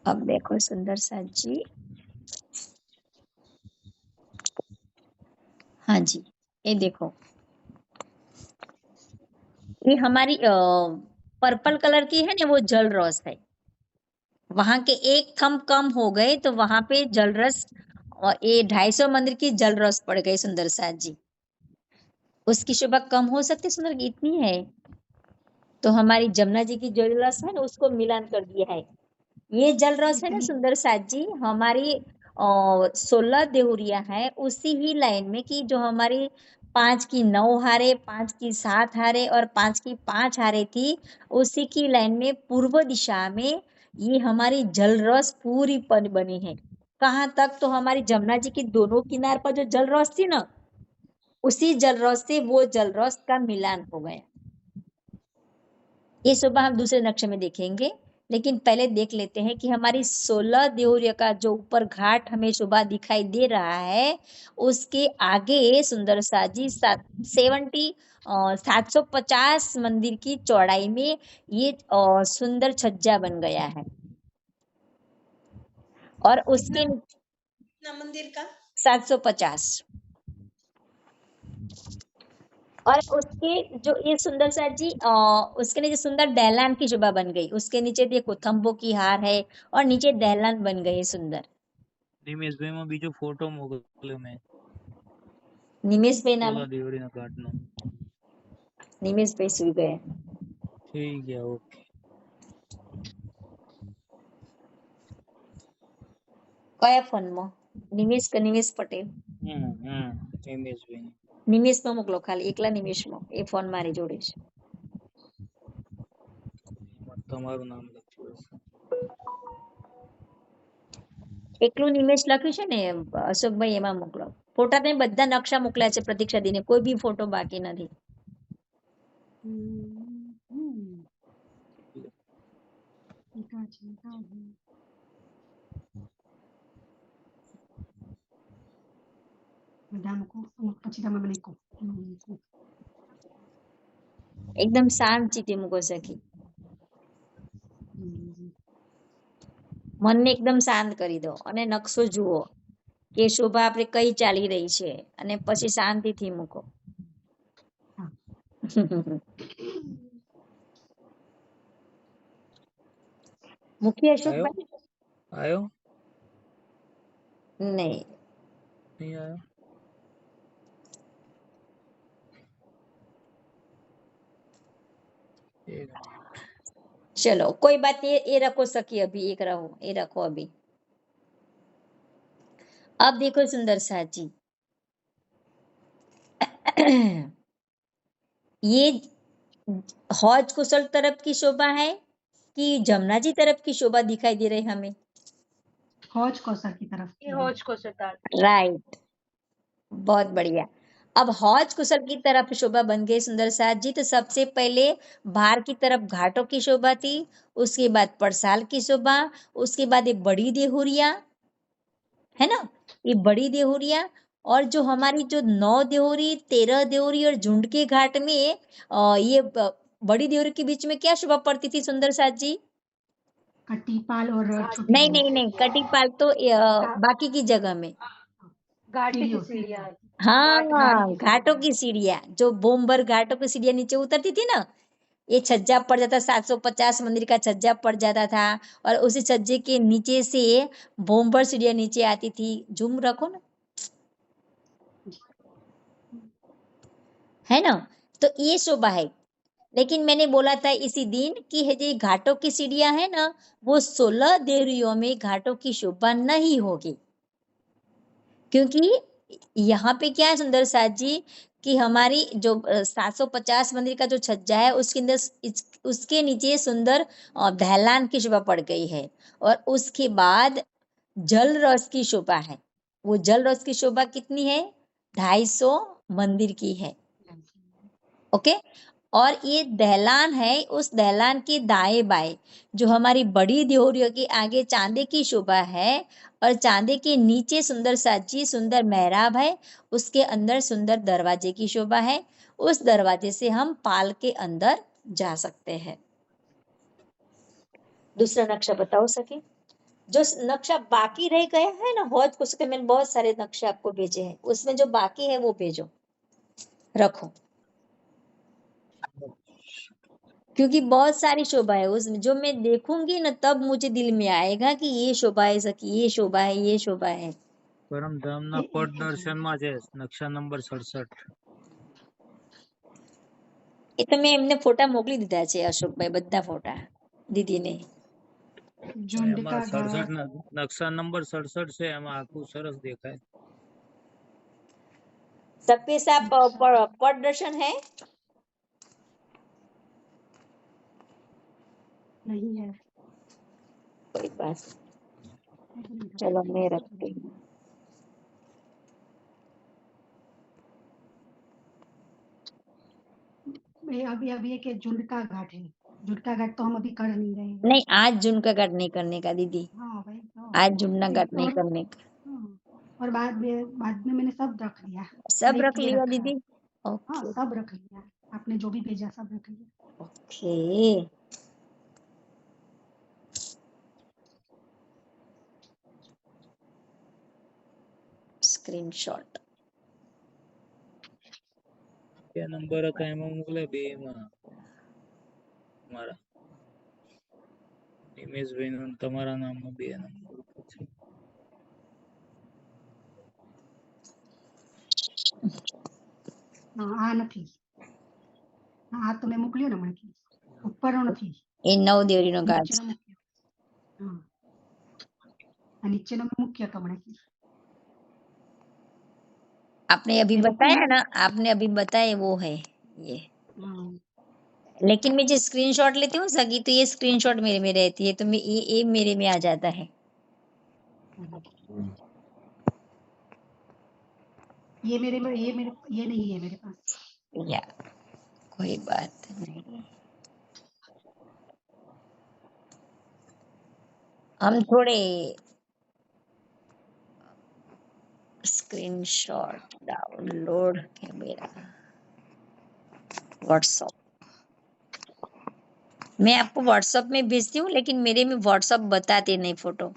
अब देखो सुंदर साथ जी, हाँ जी, ये देखो, ये हमारी पर्पल कलर की है ना, वो जल रॉस है, वहां के एक थंब कम हो गए तो वहां पे जल रस, और ये 250 मंदिर की जल रस पड़ गई सुंदर साथ जी, उसकी शोभा कम हो सकती सुंदर इतनी है, तो हमारी जमुना जी की जल रस है ना, उसको मिलान कर दिया है। ये जल रस है ना इतनी सुंदर साथ जी, हमारी 16 देहुरिया है उसी ही लाइन में, कि जो हमारी 5 की 9 हारे, 5 की 7 हारे और 5 की 5 हारे थी, उसी की लाइन में पूर्व दिशा में ये हमारी जल रस पूरी बनी है। कहाँ तक? तो हमारी जमुना जी की दोनों किनार पर जो जल रस थी ना, उसी जल रस से वो जल रस का मिलान हो गया। ये सुबह हम दूसरे नक्शे में देखेंगे, लेकिन पहले देख लेते हैं कि हमारी 16 देहुरिया का जो ऊपर घाट हमें सुबह दिखाई दे रहा है, उसके आगे सुंदर सा जी 750 मंदिर की चौड़ाई में ये सुंदर छज्जा बन गया है, और उसके कितना मंदिर का? 750, और उसके जो ये सुंदर सा जी उसके नीचे सुंदर दहलान की शोभा बन गई, उसके नीचे देखो थंबों की हार है और नीचे दहलान बन गई सुंदर। નિમેશ ભાઈ માં બીજો ફોટો મોકલ્યો મેં निमेश भाई नाम, 16 દેવડીના ઘાટનો निमेश भाई सुई गए થઈ ગયા ઓકે कया फोन में? निमेश का निमेश पटेल, નિમેશ ભાઈ निमेश में मोकलो, खाली एकला निमेश में, ए फोन मारी जोड़े छे। તમારું નામ લખ્યું હશે એકલું નિમેશ લખ્યું છે ને અશોકભાઈ, એમાં મોકલો ફોટા, તમે બધા નકશા મોકલ્યા છે પ્રતીક્ષા દીને, કોઈ બી ફોટો બાકી નથી। પછી તમે મને કહો। एकदम शांत चीते મૂકો સખી, મનને એકદમ શાંત કરી દો અને નકશો જુઓ કે શોભા આપણે કઈ ચાલી રહી છે, અને પછી શાંતિથી મૂકો। મૂકી અશોકભાઈ? આયો નહીં, નહીં આયો એક चलो कोई बात नहीं, ये रखो सखी, अभी एक रहो, ये रखो अभी। अब देखो सुंदर साथ जी, ये हौज कुशल तरफ की शोभा है कि जमुना जी तरफ की शोभा दिखाई दे रही हमें? हौज कौसर की तरफ ये हौज को सतार। राइट, बहुत बढ़िया। अब हौज कुशल की तरफ शोभा बन गई सुंदर साथ जी, तो सबसे पहले बाहर की तरफ घाटों की शोभा थी, उसके बाद परसाल की शोभा, उसके बाद ये बड़ी देहुरिया है ना, ये बड़ी देहुरिया, और जो हमारी जो 9 देहुरी, 13 देहुरी और झुंड के घाट में ये बड़ी देहुरी के बीच में क्या शोभा पड़ती थी सुंदर साथ जी? कटीपाल और छोटी नहीं देहुरी। नहीं नहीं, कटीपाल तो बाकी की जगह में। घाटी की सीढ़ियों सीढ़ियाँ। हाँ, घाटी की घाटों की सीढ़ियाँ, जो बोमबर घाटों की सीढ़ियाँ नीचे उतरती थी ना, ये छज्जा पड़ जाता, 750 मंदिर का छज्जा पड़ जाता था, और उसी छज्जे के नीचे से भोंबर सीढ़ियां नीचे आती थी। जूम रखो ना, है ना। तो ये शोभा है। लेकिन मैंने बोला था इसी दिन कि ये घाटों की सीढ़ियां है ना, वो 16 देवरियों में घाटों की शोभा नहीं होगी। क्योंकि यहाँ पे क्या है सुंदर साथ जी, कि हमारी जो 750 मंदिर का जो छज्जा है उसके अंदर उसके नीचे सुंदर ढलान की शोभा पड़ गई है, और उसके बाद जल रस की शोभा है। वो जल रस की शोभा कितनी है? 250 मंदिर की है। ओके। और ये दहलान है, उस दहलान के दाएं बाएं जो हमारी बड़ी देवरियों के आगे चांदे की शोभा है, और चांदे के नीचे सुंदर साची सुंदर मेहराब है, उसके अंदर सुंदर दरवाजे की शोभा है। उस दरवाजे से हम पाल के अंदर जा सकते हैं। दूसरा नक्शा बताओ सके। जो नक्शा बाकी रह गया है ना, बहुत कुछ के मैंने बहुत सारे नक्शे आपको भेजे हैं, उसमें जो बाकी है वो भेजो, रखो, क्योंकि बहुत सारी शोभा है उसमें। जो मैं देखूंगी ना तब मुझे दिल में आएगा कि ये शोभा है, सकी ये शोभा है, ये शोभा है। પરમધામના પટ દર્શનમાં છે નકશા નંબર 67। એ તો મેં એમને ફોટા મોકલી દીધા છે અશોકભાઈ, બધા ફોટા દીદીને। એમાં 67 નકશા નંબર 67 છે, એમાં આખું સરસ દેખાય। सबके साथ पट दर्शन है? नहीं है। कोई बात, चलो मैं रखती हूँ। अभी अभी एक झुंड का घाट है, झुंड का घाट तो हम अभी कर नहीं रहे हैं। नहीं, आज जून का घाट नहीं करने का दीदी। हाँ भाई तो आज जुमना घाट नहीं करने का। और बाद में मैंने सब रख लिया। सब रख लिया दीदी? हाँ ओके सब रख लिया, आपने जो भी भेजा सब रख लिया। ओके। स्क्रीनशॉट બે નંબર હતા એમાં મોકલે, બે માં મારા નિમેશભાઈ નું તમારા નામમાં બે નંબર છે। આ નથી, આ તો મેં મોકલ્યો ને હમણાંથી, ઉપરનો નથી, એ 9 દેવરીનો ઘાટ નીચેનો મૂક્યો। હા આ નીચેનો મેં મૂક્યો તો હમણાંથી। आपने अभी बताया ना, आपने अभी बताया वो है ये। लेकिन मैं जो स्क्रीनशॉट लेती हूँ सगी, तो ये स्क्रीनशॉट मेरे में रहती है, तो मैं ये मेरे में आ जाता है। ये नहीं है मेरे पास। या कोई बात नहीं, हम थोड़े स्क्रीनशॉट डाउनलोड है मेरा व्हाट्सएप, मैं आपको व्हाट्सएप में भेजती हूँ, लेकिन मेरे में व्हाट्सएप बताते नहीं फोटो।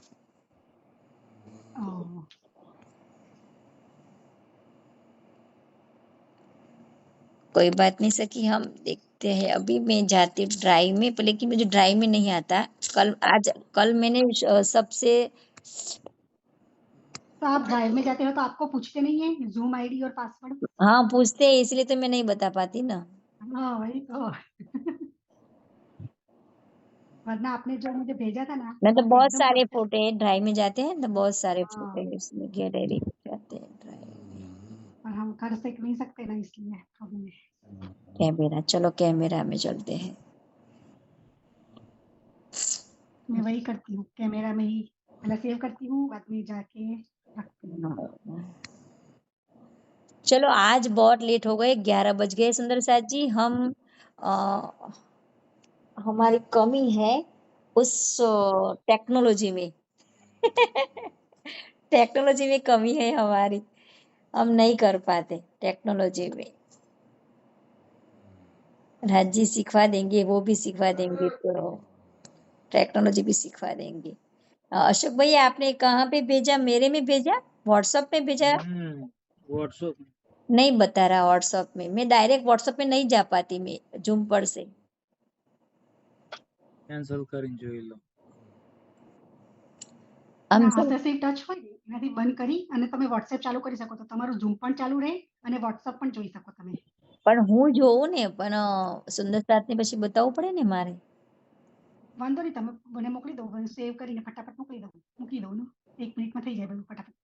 कोई बात नहीं सकी, हम देखते हैं। अभी मैं जाती ड्राइव में, लेकिन मुझे ड्राइव में नहीं आता। कल मैंने सबसे, तो आप ड्राइव में जाते हो तो आपको पूछते नहीं है जूम आईडी और पासवर्ड? हाँ पूछते हैं, इसलिए तो मैं नहीं बता पाती ना। हाँ वही तो वरना आपने जो मुझे भेजा था ना, मैं तो बहुत एकदम सारे perfect। फोटो ड्राइव में जाते हैं तो बहुत सारे हाँ। फोटो इसमें गैलरी जाते हैं ड्राइव। पर हम कर सक नहीं सकते ना, इसलिए प्रॉब्लम है। कैमरा, चलो कैमरा में चलते हैं। मैं वही करती हूँ, कैमरा में ही पहले सेव करती हूँ, बाद में जाके रखती हूँ। चलो आज बहुत लेट हो गए, 11 बज गए सुंदर साथ जी। हम हमारी कमी है उस टेक्नोलॉजी में टेक्नोलॉजी में कमी है हमारी, हम नहीं कर पाते टेक्नोलॉजी में। राज जी सिखवा देंगे, वो भी सिखवा देंगे, तो टेक्नोलॉजी भी सिखवा देंगे। अशोक भाई आपने कहाँ पे भेजा? मेरे में भेजा, व्हाट्सएप में भेजा? व्हाट्सएप नहीं बता रहा व्हाट्सएप में, मैं डायरेक्ट व्हाट्सएप में नहीं जा पाती मैं जूम पर से। કેન્સલ કરીને જોઈ લો. આમ ના જો હસ્તશેપ ટચ હોય ને એનાથી બંધ કરી અને તમે WhatsApp ચાલુ કરી શકો તો તમારું Zoom પણ ચાલુ રહે અને WhatsApp પણ જોઈ શકો તમે. પણ હું જોઉં ને પણ સુંદર સાથને પછી બતાવવું પડે ને મારે. વાંધો નહીં તમે મને મોકલી દો સેવ કરીને ફટાફટ મૂકી દઉં ને 1 મિનિટમાં થઈ જાય બધું ફટાફટ.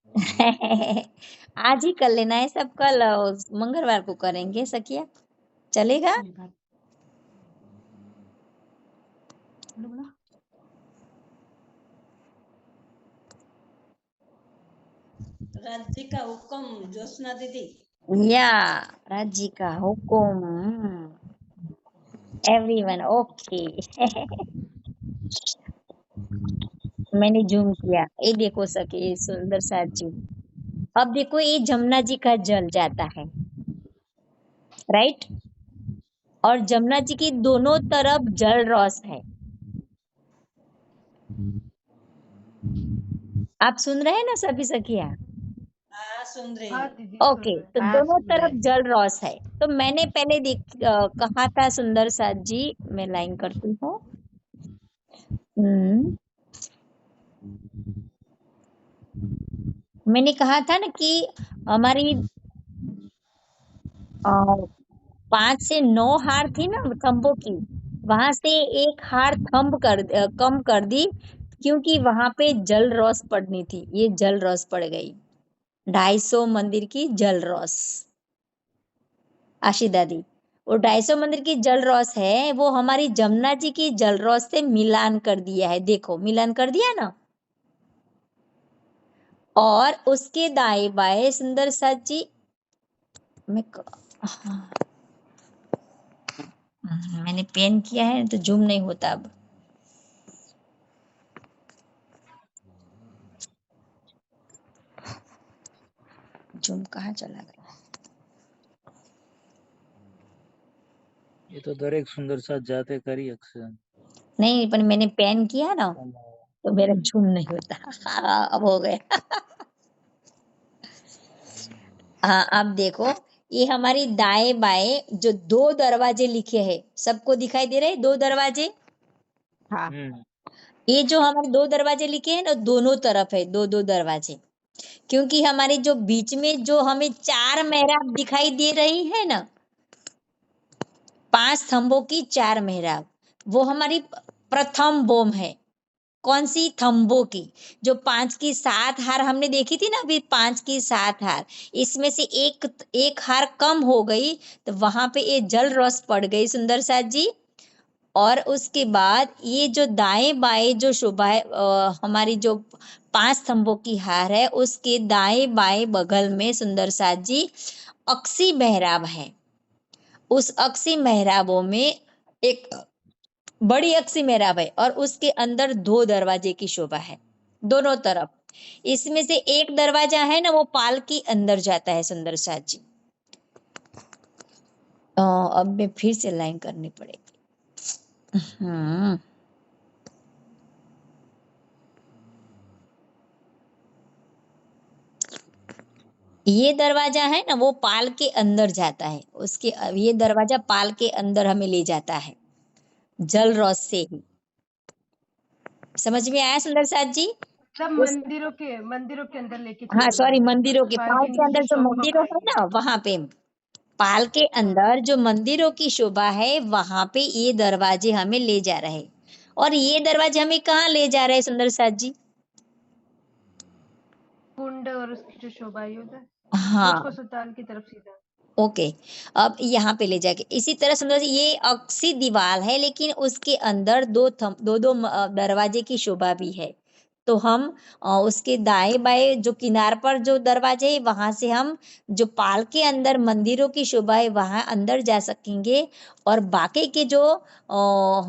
आज ही कर लेना है सब, कल मंगलवार को करेंगे सखिया, चलेगा? कोई बात बोलो बोलो. राज्य का हुक्म ज्योत्सना दीदी. या राजी का हुकुम, एवरीवन ओके. मैंने जूम किया, ये देखो सके ये सुंदर साथ जी. अब देखो ये जमुना जी का जल जाता है, राइट? और जमुना जी की दोनों तरफ जल रस है. आप सुन रहे हैं ना सभी सखिया? हाँ सुन रही हाँ हूँ. दीदी सुन ओके, रहे हैं। तो हाँ दोनों सुन रहे तरफ जल रस है. तो मैंने पहले कहा था सुंदर साथ जी, मैं लाइन करती हूँ. मैंने कहा था ना कि हमारी 5 से 9 हार थी ना थंबों की, वहां से एक हार कम कर दी क्योंकि वहां पे जल रस पड़नी थी. ये जल रस पड़ गई, 250 मंदिर की जल रस. आशी दादी, वो 250 मंदिर की जल रस है वो हमारी जमुना जी की जल रस से मिलान कर दिया है. देखो मिलान कर दिया ना. और उसके दाएं बाएं सुंदर साथ जी मैंने पेन किया है तो जूम नहीं होता. अब जूम कहाँ चला गया? એ તો દરેક સુંદર સાથ જાતે કરી શકશે. नहीं पर मैंने पेन किया ना तो मेरा जूम नहीं होता. अब हो गया. हाँ अब देखो ये हमारी दाएं बाएं जो 2 दरवाजे लिखे हैं, सबको दिखाई दे रहे हैं 2 दरवाजे? हाँ ये जो हमारे 2 दरवाजे लिखे हैं ना दोनों तरफ है 2-2 दरवाजे. क्योंकि हमारे जो बीच में जो हमें 4 मेहराब दिखाई दे रही है ना, 5 थंबों की 4 मेहराब, वो हमारी प्रथम बोम है. कौन सी? थंबों की. जो 5 की 7 हार हमने देखी थी ना अभी, 5 की 7 हार, इसमें से एक हार कम हो गई तो वहां पे ये जल रस पड़ गई सुंदर साथ जी. और उसके बाद ये जो दाएं बाएं जो शोभा है हमारी जो 5 स्तंभों की हार है उसके दाएं बाएं बगल में सुंदर साथ जी अक्सी मेहराब है. उस अक्सी मेहराबों में एक बड़ी अक्सी मेहराब है और उसके अंदर 2 दरवाजे की शोभा है दोनों तरफ. इसमें से एक दरवाजा है ना वो पाल के अंदर जाता है सुंदर साथ जी. अब मैं फिर से लाइन करनी पड़ेगी. ये दरवाजा है ना वो पाल के अंदर जाता है. उसके ये दरवाजा पाल के अंदर हमें ले जाता है जल रस से ही. समझ में आया सुंदर साथ जी? सब मंदिरों के अंदर लेके हाँ चले सॉरी जाएंगे, मंदिरों के पाल पाल के अंदर जो नीचे मंदिरों है शोभा ना वहां पे पाल के अंदर जो मंदिरों की शोभा है वहां पे ये दरवाजे हमें ले जा रहे हैं. और ये दरवाजे हमें कहाँ ले जा रहे हैं सुंदर साथ जी? कुंड और उसकी जो शोभा है उधर हाँ मुझको सुल्तान की तरफ सीधा. ओके. अब यहाँ पे ले जाके इसी तरह समझो ये अक्सी दीवार है लेकिन उसके अंदर दो दरवाजे की शोभा भी है. तो हम उसके दाएं बाएं जो किनार पर जो दरवाजे है वहां से हम जो पाल के अंदर मंदिरों की शोभा है वहां अंदर जा सकेंगे. और बाकी के जो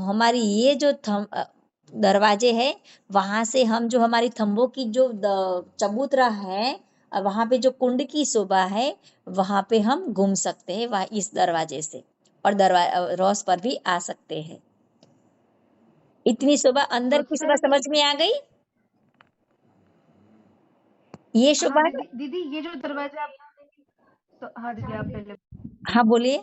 हमारी ये जो दरवाजे है वहां से हम जो हमारी थंबों की जो चबूतरा है वहां पे जो कुंड की शोभा है वहां पे हम घूम सकते हैं वहां इस दरवाजे से. और रॉस पर भी आ सकते हैं. इतनी शोभा अंदर की शोभा समझ में आ गई? ये शोभा हाँ दीदी ये जो दरवाजा आप तो हाँ दीदी आप पहले. हाँ बोलिए.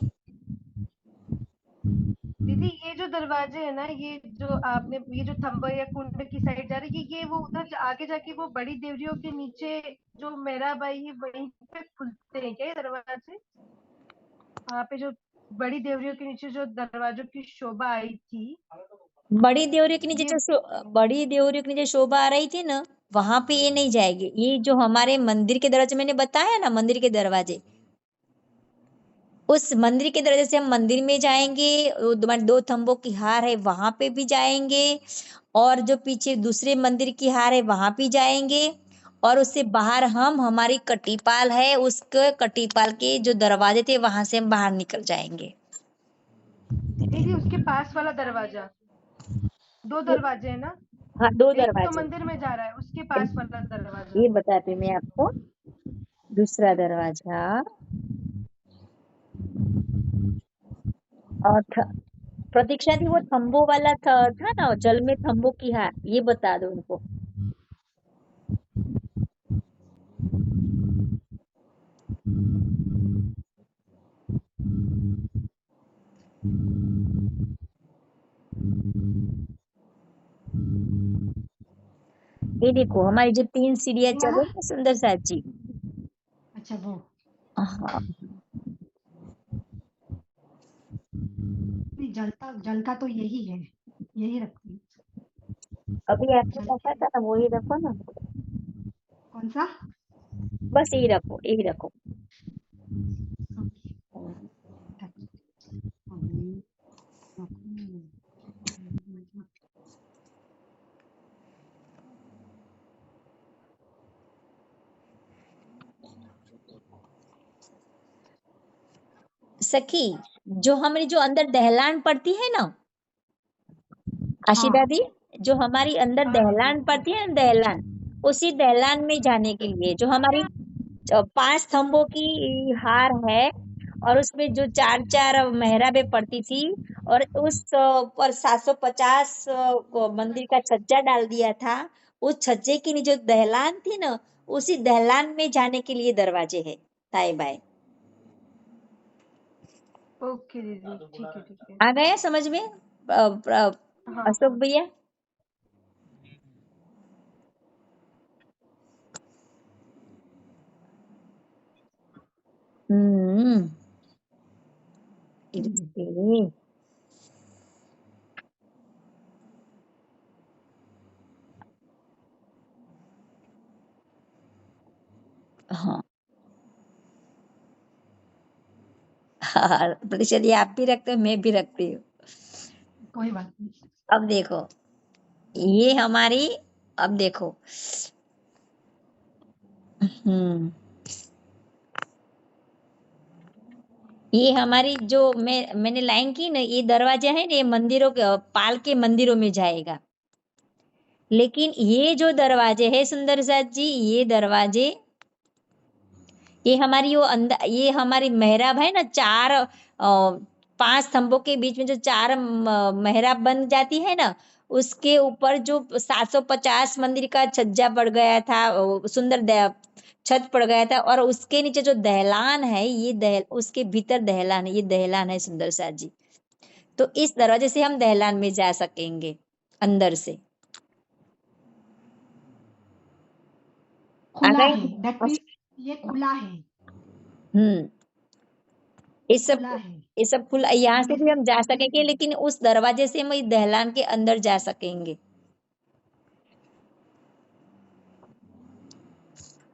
दीदी ये जो दरवाजे है ना, ये जो आपने ये जो थंबा या कुंड की साइड जा रही है, ये वो उधर आगे जाके वो बड़ी देवरियों के नीचे जो मेहराब आई है वहीं पे खुलते हैं क्या ये दरवाजे? वहाँ पे जो बड़ी देवरियों के नीचे जो दरवाजों की शोभा आई थी, बड़ी देवरियों के नीचे ये बड़ी देवरियों के नीचे शोभा आ रही थी ना, वहां पे ये नहीं जाएगी। ये जो हमारे मंदिर के दरवाजे मैंने बताया ना, मंदिर के दरवाजे, उस मंदिर के दरवाजे से हम मंदिर में जाएंगे, वो दो थंबों की हार है वहां पे भी जाएंगे, और जो पीछे दूसरे मंदिर की हार है वहां भी जाएंगे, और उससे बाहर हम हमारी कटीपाल है, उसके कटीपाल के जो दरवाजे थे वहां से हम बाहर निकल जाएंगे। दीदी उसके पास वाला दरवाजा, 2 दरवाजे है ना, हाँ, 2 एक तो दरवाजे। मंदिर में जा रहा है, उसके पास वाला दरवाजा। ये बताती मैं आपको। दूसरा दरवाजा और प्रतीक्षा दी, वो थंबो वाला था ना, जल में थंबो की हार, ये बता दो उनको। ये देखो हमारी जो 3 सीढ़ियां चल रही है सुंदर साथ जी। अच्छा वो हाँ, नहीं, जलता तो यही है, यही रखती हूँ। अभी आपने जल रखा था ना, वही रखो ना, कौन सा? बस यही रखो, यही रखो। सखी, जो हमारी जो अंदर दहलान पड़ती है ना आशिदा दी, जो हमारी अंदर दहलान पड़ती है ना, दहलान, उसी दहलान में जाने के लिए जो हमारी 5 थंबों की हार है, और उसमें जो 4-4 मेहराबें पड़ती थी, और उस पर 750 को मंदिर का छज्जा डाल दिया था, उस छज्जे की जो दहलान थी ना, उसी दहलान में जाने के लिए दरवाजे है ताई बाय। ओके दीदी, ठीक है। आ गया समझ में हाँ अशोक भैया? हम्म, इसके- हाँ हाँ, प्रतिशत ये आप भी रखते हो, मैं भी रखती हूँ। कोई बात नहीं। अब देखो ये हमारी, अब देखो, ये हमारी जो मैंने लाइन की ना, ये दरवाजा है ना, ये मंदिरों के पाल के मंदिरों में जाएगा। लेकिन ये जो दरवाजे है सुंदर साथ जी, ये दरवाजे, ये हमारी वो अंदर, ये हमारी मेहराब है ना, 5 स्तंभों के बीच में जो 4 मेहराब बन जाती है ना, उसके ऊपर जो 750 मंदिर का छज्जा पड़ गया था, सुंदर छत पड़ गया था, और उसके नीचे जो दहलान है, ये उसके भीतर दहलान है, ये दहलान है सुंदर साथ जी। तो इस दरवाजे से हम दहलान में जा सकेंगे अंदर से। खुला अगर है, that means ये खुला है, ये सब खुला है। ये सब खुला, यहाँ से मंदिर भी हम जा मंदिर सकेंगे, लेकिन उस दरवाजे से हम इस दहलान के अंदर जा सकेंगे।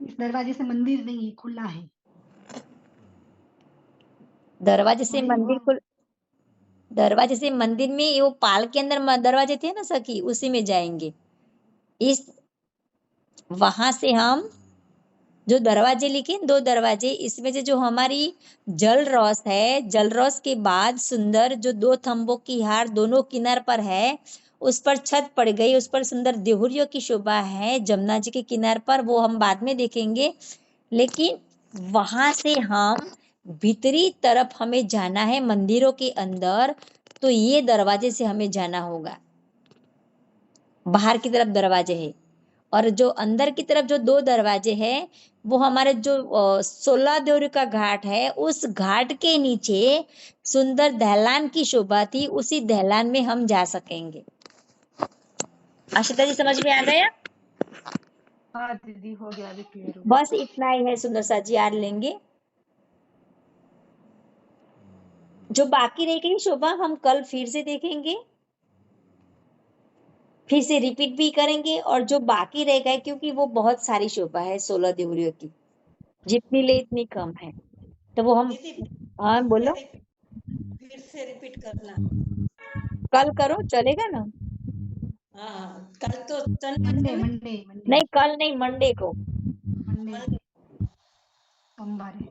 इस दरवाजे से मंदिर नहीं है, खुला है। दरवाजे से वही मंदिर वो खुल दरवाजे से मंदिर में, वो पाल के अंदर दरवाजे थे ना सखी, उसी में जाएंगे। इस वहां से हम जो दरवाजे लिखे, 2 दरवाजे, इसमें से जो हमारी जल रॉस है, जल रॉस के बाद सुंदर जो 2 थंबों की हार दोनों किनार पर है, उस पर छत पड़ गई, उस पर सुंदर देहुरियों की शोभा है जमुना जी के किनार पर, वो हम बाद में देखेंगे। लेकिन वहां से हम भीतरी तरफ हमें जाना है मंदिरों के अंदर, तो ये दरवाजे से हमें जाना होगा। बाहर की तरफ दरवाजे है, और जो अंदर की तरफ जो 2 दरवाजे हैं वो हमारे जो 16 देवरी का घाट है, उस घाट के नीचे सुंदर दहलान की शोभा थी, उसी दहलान में हम जा सकेंगे। आशिता जी समझ में आ गया? हाँ दीदी हो गया, अभी क्लियर हो बस इतना ही है सुंदर सा जी, याद लेंगे। जो बाकी रह गई शोभा हम कल फिर से देखेंगे, फिर से रिपीट भी करेंगे। और जो बाकी रह गए, क्योंकि वो बहुत सारी शोभा है 16 देवरियों की, जितनी ले इतनी कम है, तो वो हम दीदी हाँ बोलो फिर से रिपीट करना। कल करो, चलेगा ना? हाँ कल तो संडे मंडे है ना? मंडे मंडे नहीं कल नहीं, मंडे को, मंडे सोमवार है।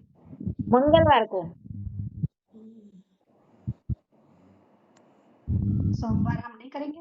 मंगलवार को। सोमवार हम नहीं करेंगे।